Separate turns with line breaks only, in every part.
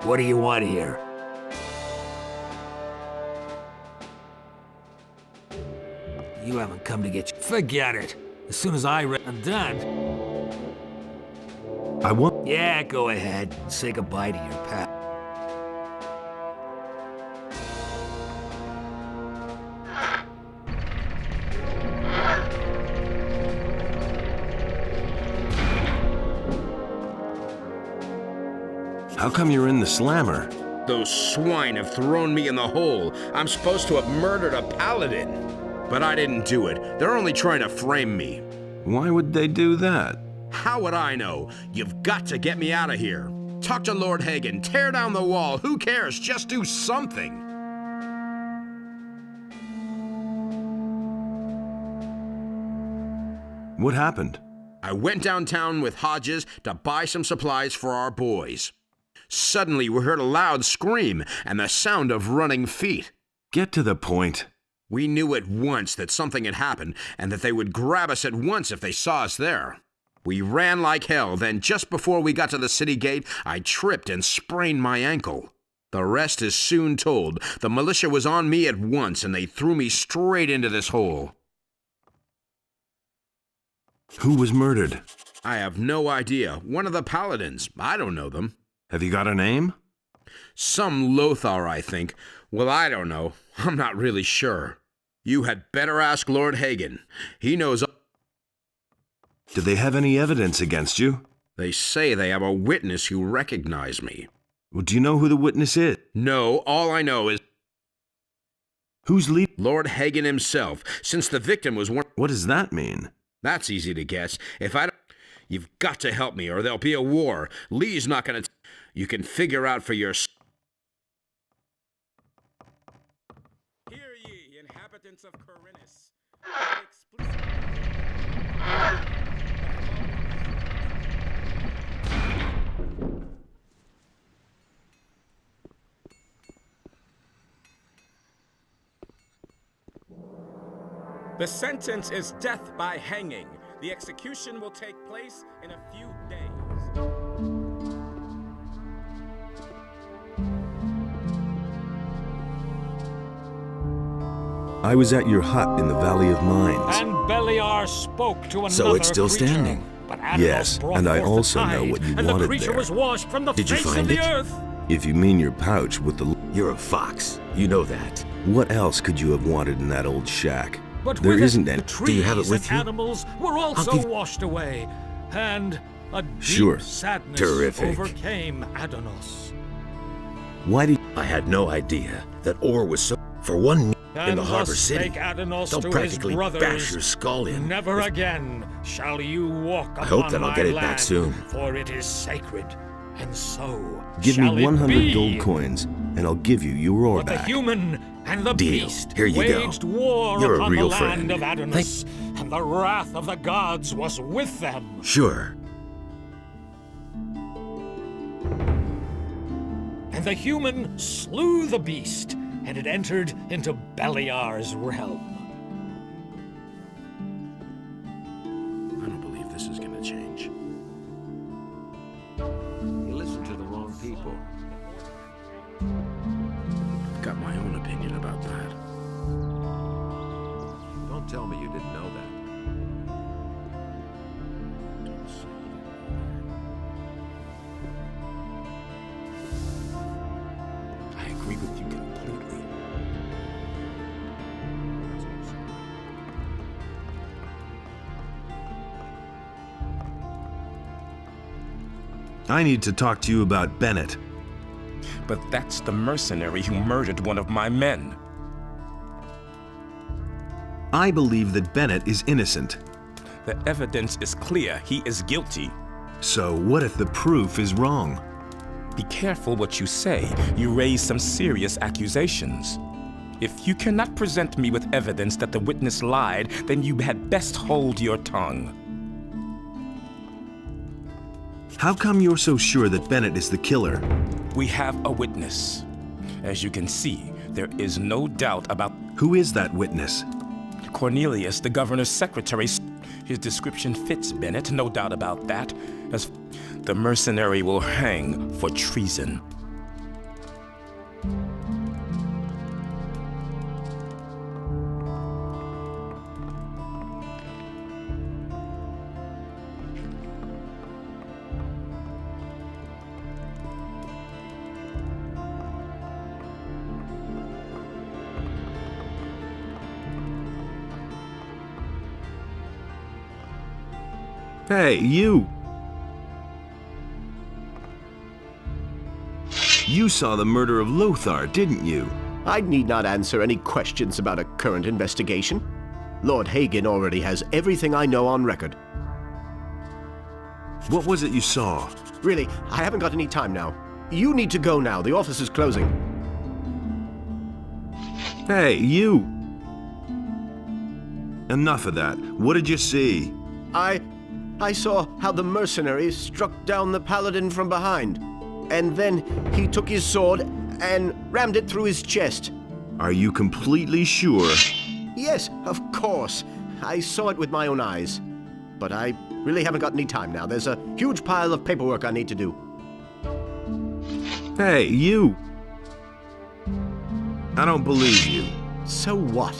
What do you want here? You haven't come to get you. Forget it. As soon as I'm done.
I want...
Yeah, go ahead. Say goodbye to your pal.
How come you're in the slammer?
Those swine have thrown me in the hole. I'm supposed to have murdered a paladin. But I didn't do it. They're only trying to frame me.
Why would they do that?
How would I know? You've got to get me out of here. Talk to Lord Hagen. Tear down the wall. Who cares? Just do something.
What happened?
I went downtown with Hodges to buy some supplies for our boys. Suddenly, we heard a loud scream and the sound of running feet.
Get to the point.
We knew at once that something had happened and that they would grab us at once if they saw us there. We ran like hell, then just before we got to the city gate, I tripped and sprained my ankle. The rest is soon told. The militia was on me at once and they threw me straight into this hole.
Who was murdered?
I have no idea. One of the paladins. I don't know them.
Have you got a name?
Some Lothar, I think. Well, I don't know. I'm not really sure. You had better ask Lord Hagen. He knows.
Do they have any evidence against you?
They say they have a witness who recognized me.
Well, do you know who the witness is?
No, all I know is...
Who's lead?
Lord Hagen himself, since the victim was one...
What does that mean?
That's easy to guess. If I don't... You've got to help me, or there'll be a war. Lee's not gonna... You can figure out for yourself.
Hear ye, inhabitants of Corinus. The sentence is death by hanging. The execution will take place in a few days.
I was at your hut in the Valley of Mines.
And Beliar spoke to another
So it's still
creature,
standing?
but Adanos
Yes,
brought
and I
forth the
also know
tide,
what you
and
wanted
the creature
there.
was washed from the
Did you
face of
find
the
it?
earth.
If you mean your pouch with the...
You're a fox. You know that.
What else could you have wanted in that old shack?
But
There
with it,
isn't
the
any.
trees
Do you have it with
and
you?
animals were also
give-
washed away, and a deep
Sure.
sadness
Terrific.
overcame Adanos.
Why did...
I had no idea that ore was so... For one meal in
And
the harbor
thus
city,
spake Adanos
they'll
to
practically
his brothers,
bash your skull in.
Never again shall you walk upon
I hope that I'll
my
get it
land,
back soon.
for it is sacred, and so
Give
shall
me
it
100
be.
gold coins, and I'll give you your ore
But the
back.
human and the
Deal.
beast
Here you go.
waged war
You're a
upon
real
the land
friend.
of Adanos, and the wrath of the gods was with them.
Sure.
And the human slew the beast, and it entered into Beliar's realm.
I don't believe this is gonna change.
You listen to the wrong people.
I've got my own opinion about that.
Don't tell me you didn't know that.
Don't say
I agree with you completely.
I need to talk to you about Bennet.
But that's the mercenary who murdered one of my men.
I believe that Bennet is innocent.
The evidence is clear. He is guilty.
So what if the proof is wrong?
Be careful what you say. You raise some serious accusations. If you cannot present me with evidence that the witness lied, then you had best hold your tongue.
How come you're so sure that Bennet is the killer?
We have a witness. As you can see, there is no doubt about
Who is that witness?
Cornelius, the governor's secretary. His description fits Bennet, no doubt about that. As the mercenary will hang for treason.
Hey, you! You saw the murder of Lothar, didn't you?
I need not answer any questions about a current investigation. Lord Hagen already has everything I know on record.
What was it you saw?
Really, I haven't got any time now. You need to go now. The office is closing.
Hey, you! Enough of that. What did you see?
I saw how the mercenaries struck down the paladin from behind. And then he took his sword and rammed it through his chest.
Are you completely sure?
Yes, of course. I saw it with my own eyes. But I really haven't got any time now. There's a huge pile of paperwork I need to do.
Hey, you! I don't believe you.
So what?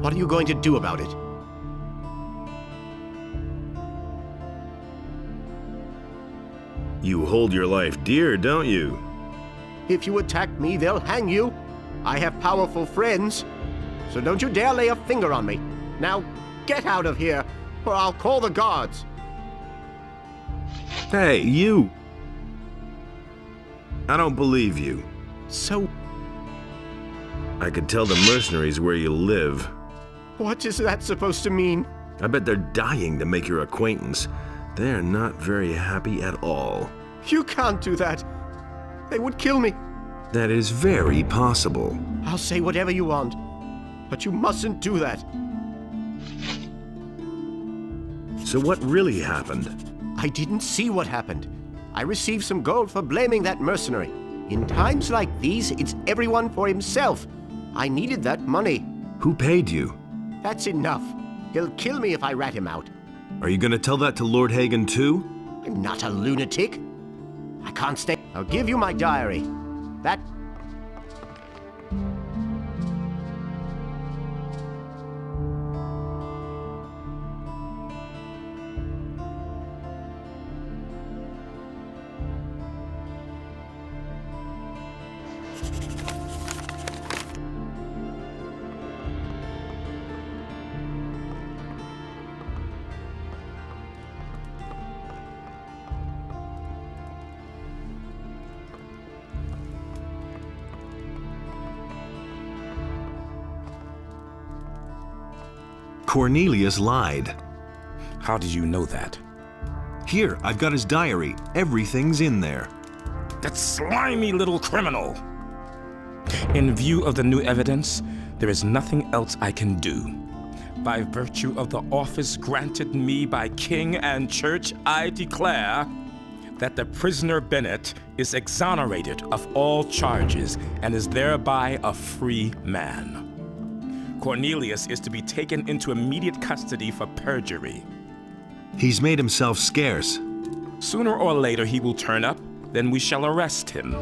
What are you going to do about it?
You hold your life dear, don't you?
If you attack me, they'll hang you. I have powerful friends. So don't you dare lay a finger on me. Now, get out of here, or I'll call the guards.
Hey, you! I don't believe you.
So,
I could tell the mercenaries where you live.
what is that supposed to mean?
I bet they're dying to make your acquaintance. They're not very happy at all.
You can't do that. They would kill me.
That is very possible.
I'll say whatever you want, but you mustn't do that.
So what really happened?
I didn't see what happened. I received some gold for blaming that mercenary. In times like these, it's everyone for himself. I needed that money.
Who paid you?
That's enough. He'll kill me if I rat him out.
Are you gonna tell that to Lord Hagen too?
I'm not a lunatic. I can't stay. I'll give you my diary. That...
Cornelius lied.
How did you know that?
Here, I've got his diary. Everything's in there.
That slimy little criminal! In view of the new evidence, there is nothing else I can do. By virtue of the office granted me by king and church, I declare that the prisoner Bennet is exonerated of all charges and is thereby a free man. Cornelius is to be taken into immediate custody for perjury.
He's made himself scarce.
Sooner or later he will turn up, then we shall arrest him.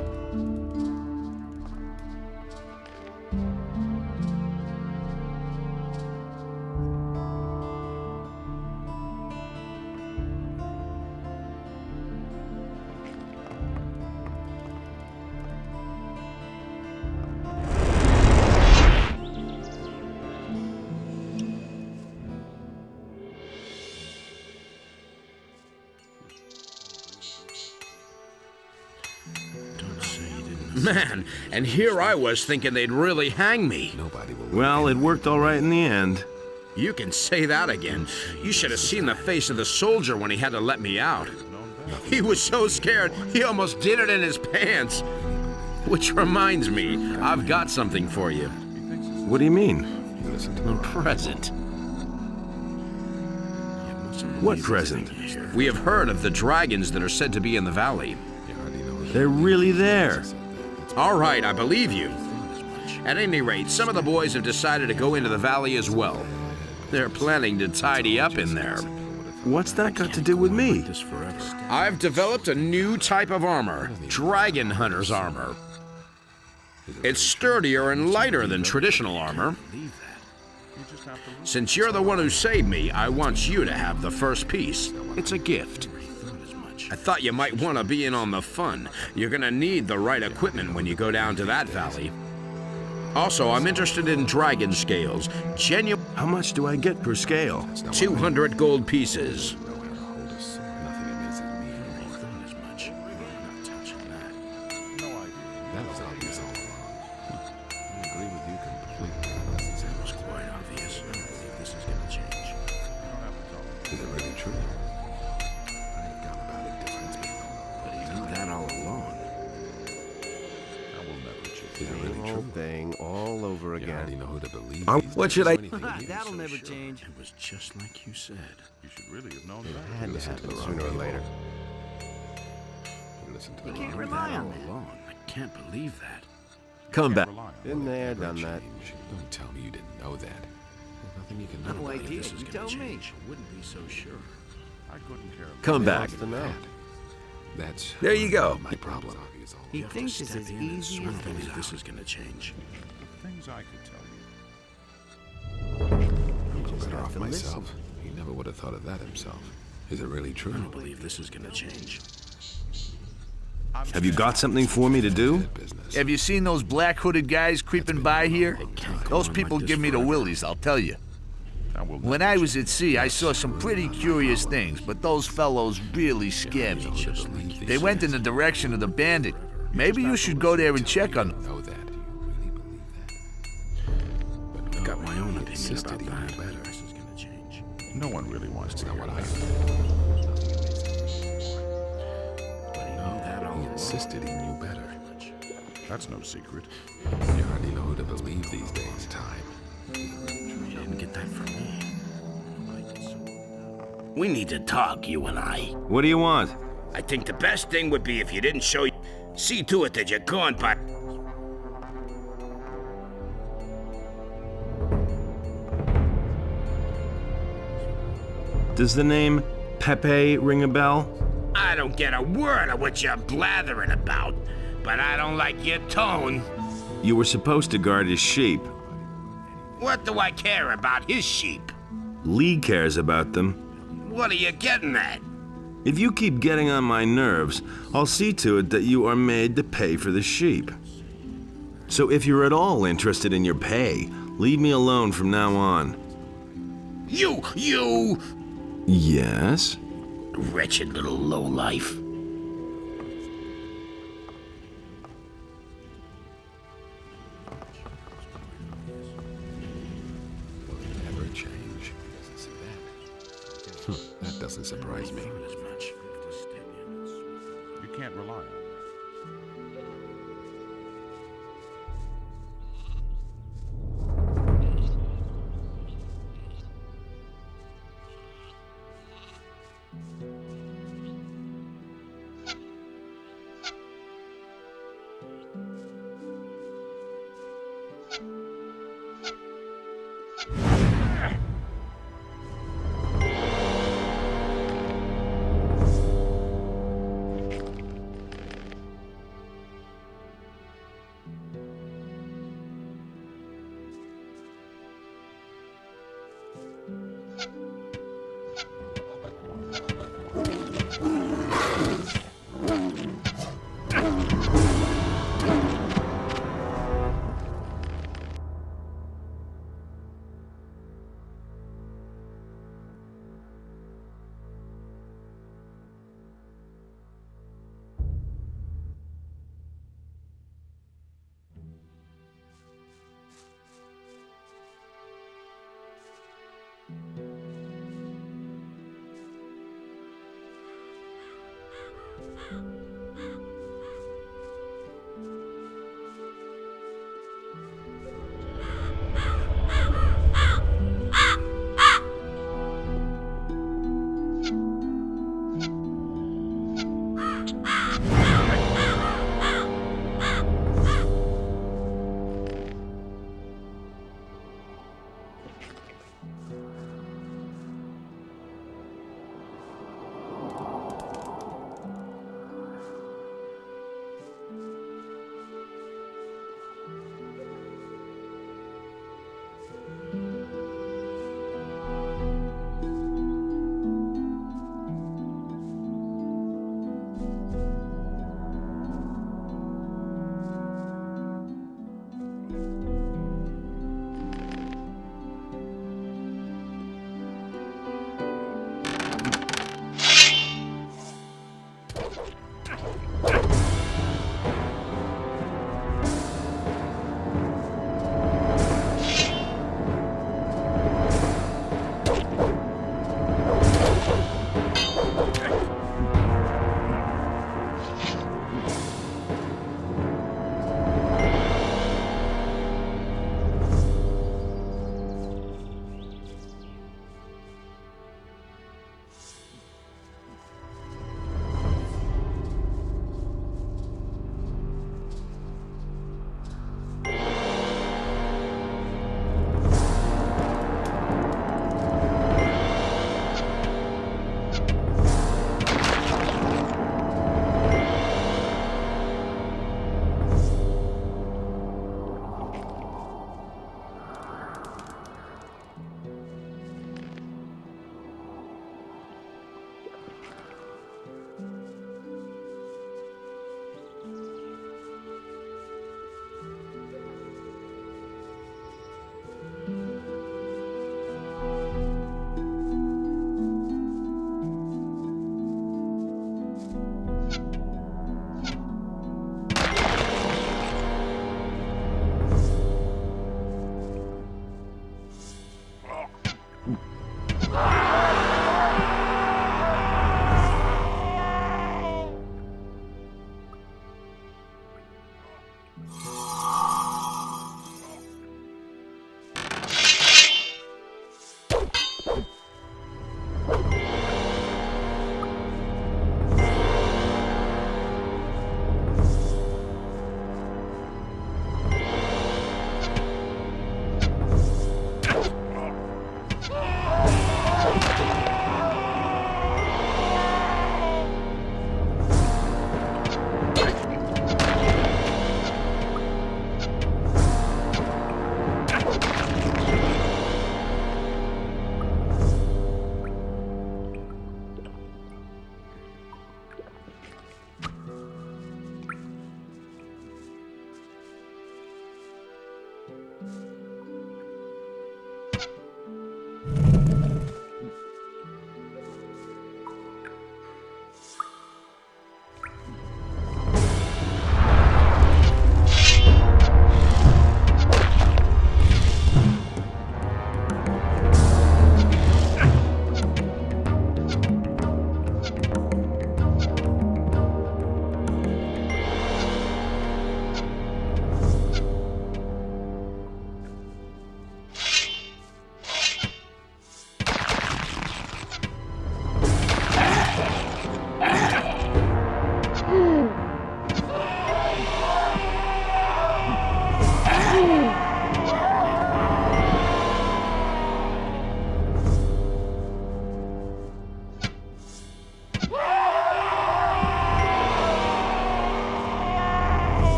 Man, and here I was thinking they'd really hang me.
Well, it worked all right in the end.
You can say that again. You should have seen the face of the soldier when he had to let me out. He was so scared, he almost did it in his pants. Which reminds me, I've got something for you.
What do you mean?
A present.
What present?
We have heard of the dragons that are said to be in the valley.
They're really there.
All right, I believe you. At any rate, some of the boys have decided to go into the valley as well. They're planning to tidy up in there.
What's that got to do with me?
I've developed a new type of armor, dragon hunter's armor. It's sturdier and lighter than traditional armor. Since you're the one who saved me, I want you to have the first piece.
It's a gift.
I thought you might want to be in on the fun. You're gonna need the right equipment when you go down to that valley. Also, I'm interested in dragon scales. Genuine.
How much do I get per scale?
200 gold pieces.
Thing all over again.
know who to believe.
What should I?
That'll never change.
It was just like you said.
You should really have known
It
that.
had to happen sooner or later.
You can't rely on that.
Alone. I can't believe that.
Come back.
Been there, done that.
Don't tell me you didn't know that. There's nothing you can
No
do.
idea.
This is
You
gonna
tell me.
change. I wouldn't be so sure.
I couldn't care.
Come back.
Wants to know.
That's
There you go.
my problem.
He thinks it's as easy
I
as
don't believe
that.
this is gonna change.
The things I could tell you.
I'm better
have
off
to
myself. He never would have thought of that himself. Is it really true?
I don't believe this is gonna change.
Have you got something for me to do?
Business.
Have you seen those black hooded guys creeping by here? Those people give me the willies, I'll tell you.
Now we'll
When I was at sea, I saw some pretty curious things, but those fellows really scare me. They went in the direction of the bandit. Maybe you should go there and check on them.
Know that. Do you really believe that?
I've got my own opinion
insisted
about
he
that.
knew better.
This is gonna change.
No one really wants to
Not
hear
what I
that.
But he knew that all
He
along.
insisted he knew better.
That's no secret.
You hardly know who to believe these days. Time.
You didn't get that from me. We need to talk, you and I.
What do you want?
I think the best thing would be if you didn't show. See to it that you're gone, but.
Does the name Pepe ring a bell?
I don't get a word of what you're blathering about, but I don't like your tone.
You were supposed to guard his sheep.
What do I care about his sheep?
Lee cares about them.
What are you getting at?
If you keep getting on my nerves, I'll see to it that you are made to pay for the sheep. So if you're at all interested in your pay, leave me alone from now on.
You!
Yes?
Wretched little lowlife.
Will it never change? See that? That doesn't surprise me.
You can't rely on me.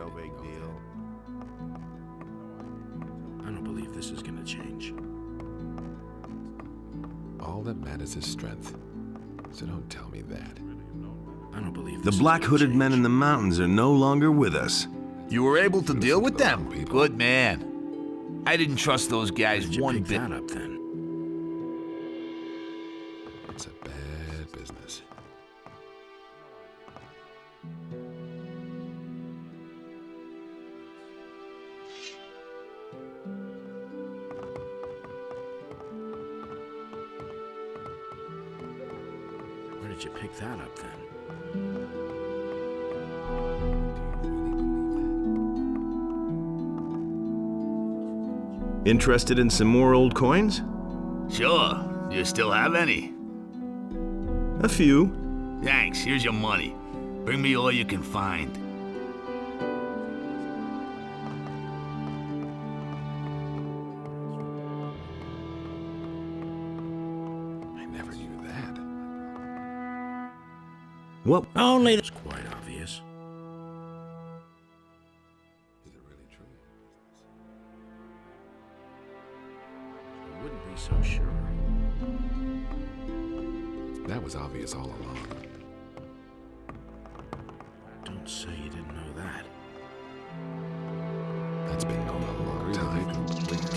no big deal.
I don't believe this is gonna change.
All that matters is strength. So don't tell me that.
I don't believe
The
this
black-hooded men in the mountains are no longer with us.
You were able to deal with them? Good man. I didn't trust those guys
Did you
one
pick
bit.
that up then?
It's a bad business.
Where did you pick that up then?
Interested in some more old coins?
Sure. Do you still have any?
A few.
Thanks. Here's your money. Bring me all you can find.
I never knew that.
Well,
Only
It's quite obvious.
Is it really true?
I wouldn't be so sure.
That was obvious all along.
Don't say you didn't know that.
That's been known a long time.